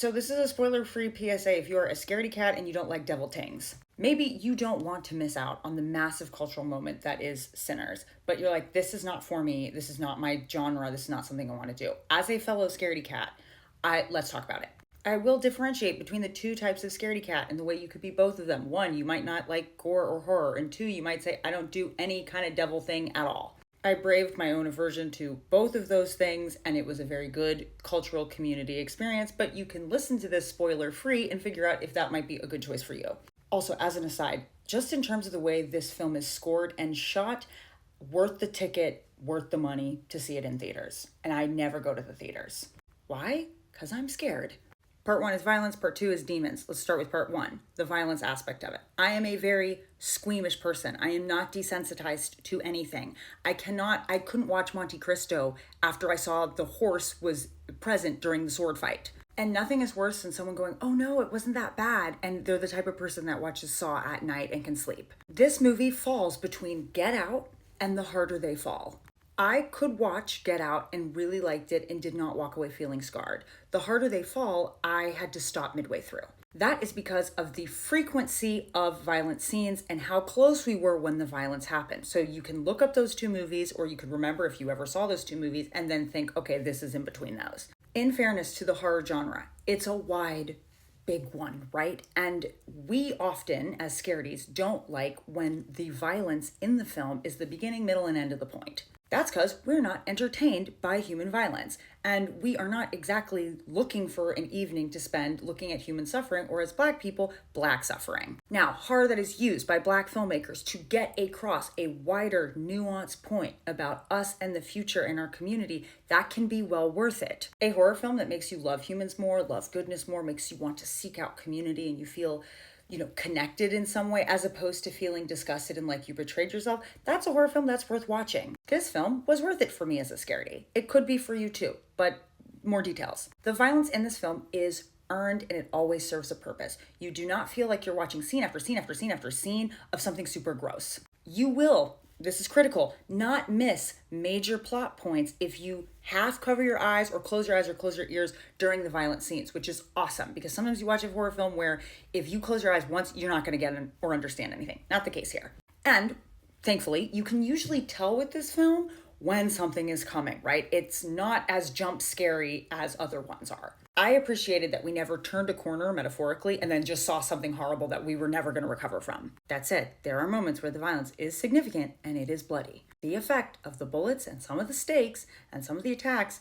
So this is a spoiler-free PSA if you're a scaredy cat and you don't like devil tings. Maybe you don't want to miss out on the massive cultural moment that is Sinners, but you're like, this is not for me, this is not my genre, this is not something I want to do. As a fellow scaredy cat, let's talk about it. I will differentiate between the two types of scaredy cat and the way you could be both of them. One, you might not like gore or horror, and two, you might say, I don't do any kind of devil thing at all. I braved my own aversion to both of those things, and it was a very good cultural community experience, but you can listen to this spoiler-free and figure out if that might be a good choice for you. Also, as an aside, just in terms of the way this film is scored and shot, worth the ticket, worth the money to see it in theaters. And I never go to the theaters. Why? Because I'm scared. Part 1 is violence, part 2 is demons. Let's start with part 1, the violence aspect of it. I am a very squeamish person. I am not desensitized to anything. I couldn't watch Monte Cristo after I saw the horse was present during the sword fight. And nothing is worse than someone going, oh no, it wasn't that bad. And they're the type of person that watches Saw at night and can sleep. This movie falls between Get Out and The Harder They Fall. I could watch Get Out and really liked it and did not walk away feeling scarred. The Harder They Fall, I had to stop midway through. That is because of the frequency of violent scenes and how close we were when the violence happened. So you can look up those two movies, or you could remember if you ever saw those two movies and then think, okay, this is in between those. In fairness to the horror genre, it's a wide, big one, right? And we often, as Scaredy's, don't like when the violence in the film is the beginning, middle, and end of the point. That's because we're not entertained by human violence, and we are not exactly looking for an evening to spend looking at human suffering, or as Black people, Black suffering. Now, horror that is used by Black filmmakers to get across a wider, nuanced point about us and the future in our community, that can be well worth it. A horror film that makes you love humans more, love goodness more, makes you want to seek out community and you feel connected in some way, as opposed to feeling disgusted and like you betrayed yourself, that's a horror film that's worth watching. This film was worth it for me as a Scaredy. It could be for you too, but more details. The violence in this film is earned and it always serves a purpose. You do not feel like you're watching scene after scene after scene after scene of something super gross. You will, this is critical, not miss major plot points if you half cover your eyes or close your eyes or close your ears during the violent scenes, which is awesome because sometimes you watch a horror film where if you close your eyes once, you're not going to get or understand anything. Not the case here. And thankfully, you can usually tell with this film when something is coming, right? It's not as jump scary as other ones are. I appreciated that we never turned a corner metaphorically and then just saw something horrible that we were never going to recover from. That said, there are moments where the violence is significant and it is bloody. The effect of the bullets and some of the stakes and some of the attacks,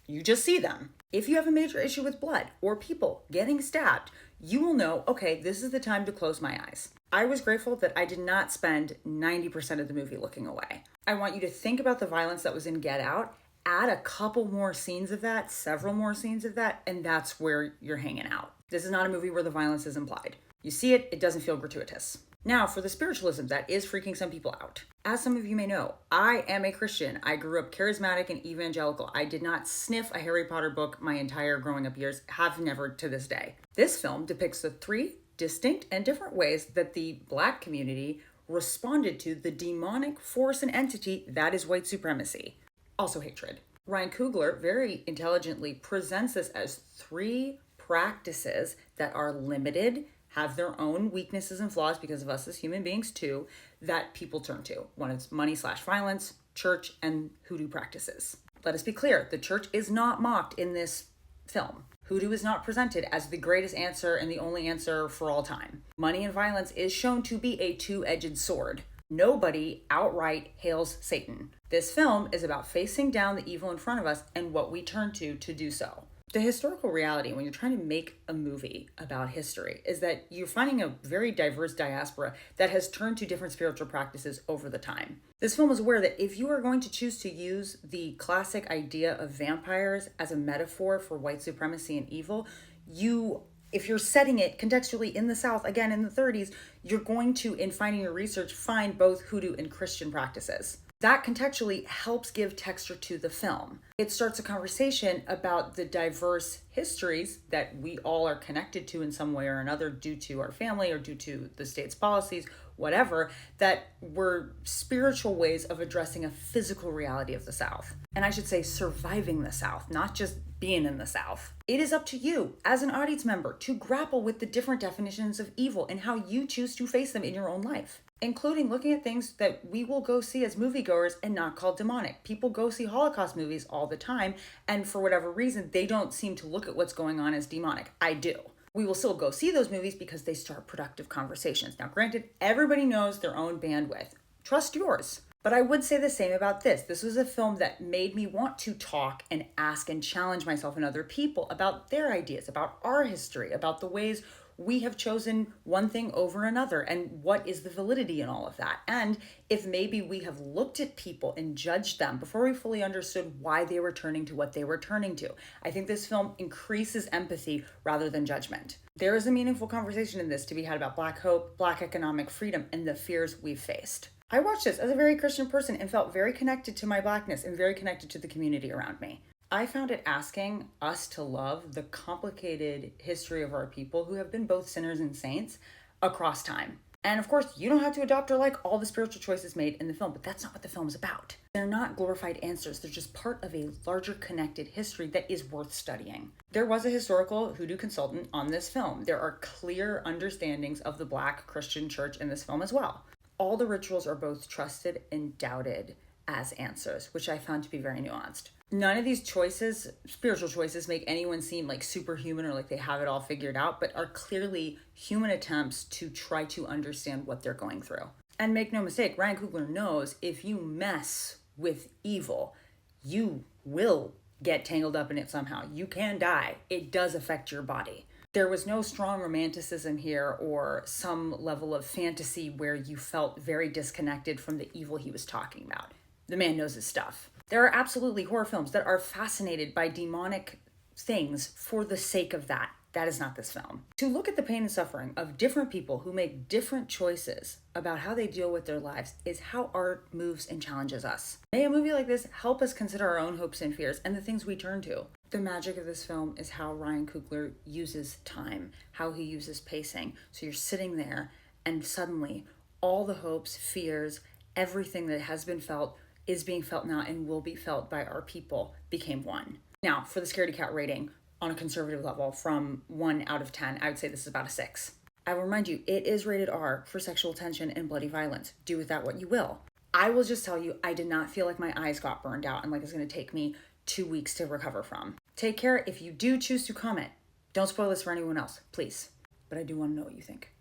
you just see them. If you have a major issue with blood or people getting stabbed, you will know, okay, this is the time to close my eyes. I was grateful that I did not spend 90% of the movie looking away. I want you to think about the violence that was in Get Out, add a couple more scenes of that, several more scenes of that, and that's where you're hanging out. This is not a movie where the violence is implied. You see it, it doesn't feel gratuitous. Now, for the spiritualism that is freaking some people out. As some of you may know, I am a Christian. I grew up charismatic and evangelical. I did not sniff a Harry Potter book my entire growing up years, have never to this day. This film depicts the three distinct and different ways that the Black community responded to the demonic force and entity that is white supremacy. Also hatred. Ryan Coogler very intelligently presents this as three practices that are limited, have their own weaknesses and flaws because of us as human beings too, that people turn to. One is money/violence, church, and hoodoo practices. Let us be clear, the church is not mocked in this film. Hoodoo is not presented as the greatest answer and the only answer for all time. Money and violence is shown to be a two-edged sword. Nobody outright hails Satan. This film is about facing down the evil in front of us and what we turn to do so. The historical reality when you're trying to make a movie about history is that you're finding a very diverse diaspora that has turned to different spiritual practices over the time. This film is aware that if you are going to choose to use the classic idea of vampires as a metaphor for white supremacy and evil, if you're setting it contextually in the South, again in the 30s, you're going to, in finding your research, find both hoodoo and Christian practices. That contextually helps give texture to the film. It starts a conversation about the diverse histories that we all are connected to in some way or another due to our family or due to the state's policies, whatever, that were spiritual ways of addressing a physical reality of the South. And I should say surviving the South, not just being in the South. It is up to you as an audience member to grapple with the different definitions of evil and how you choose to face them in your own life, including looking at things that we will go see as moviegoers and not call demonic. People go see Holocaust movies all the time, and for whatever reason, they don't seem to look at what's going on as demonic. I do. We will still go see those movies because they start productive conversations. Now, granted, everybody knows their own bandwidth. Trust yours. But I would say the same about this. This was a film that made me want to talk and ask and challenge myself and other people about their ideas, about our history, about the ways we have chosen one thing over another, and what is the validity in all of that. And if maybe we have looked at people and judged them before we fully understood why they were turning to what they were turning to. I think this film increases empathy rather than judgment. There is a meaningful conversation in this to be had about Black hope, Black economic freedom, and the fears we've faced. I watched this as a very Christian person and felt very connected to my Blackness and very connected to the community around me. I found it asking us to love the complicated history of our people who have been both sinners and saints across time. And of course, you don't have to adopt or like all the spiritual choices made in the film, but that's not what the film is about. They're not glorified answers. They're just part of a larger connected history that is worth studying. There was a historical hoodoo consultant on this film. There are clear understandings of the Black Christian church in this film as well. All the rituals are both trusted and doubted as answers, which I found to be very nuanced. None of these choices, spiritual choices, make anyone seem like superhuman or like they have it all figured out, but are clearly human attempts to try to understand what they're going through. And make no mistake, Ryan Coogler knows if you mess with evil, you will get tangled up in it somehow. You can die. It does affect your body. There was no strong romanticism here or some level of fantasy where you felt very disconnected from the evil he was talking about. The man knows his stuff. There are absolutely horror films that are fascinated by demonic things for the sake of that. That is not this film. To look at the pain and suffering of different people who make different choices about how they deal with their lives is how art moves and challenges us. May a movie like this help us consider our own hopes and fears and the things we turn to. The magic of this film is how Ryan Coogler uses time, how he uses pacing. So you're sitting there and suddenly all the hopes, fears, everything that has been felt is being felt now and will be felt by our people became one. Now, for the Scaredy Cat rating, on a conservative level, from 1 out of 10, I would say this is about a 6. I will remind you, it is rated R for sexual tension and bloody violence. Do with that what you will. I will just tell you, I did not feel like my eyes got burned out and like it's going to take me 2 weeks to recover from. Take care. If you do choose to comment, don't spoil this for anyone else, please. But I do want to know what you think.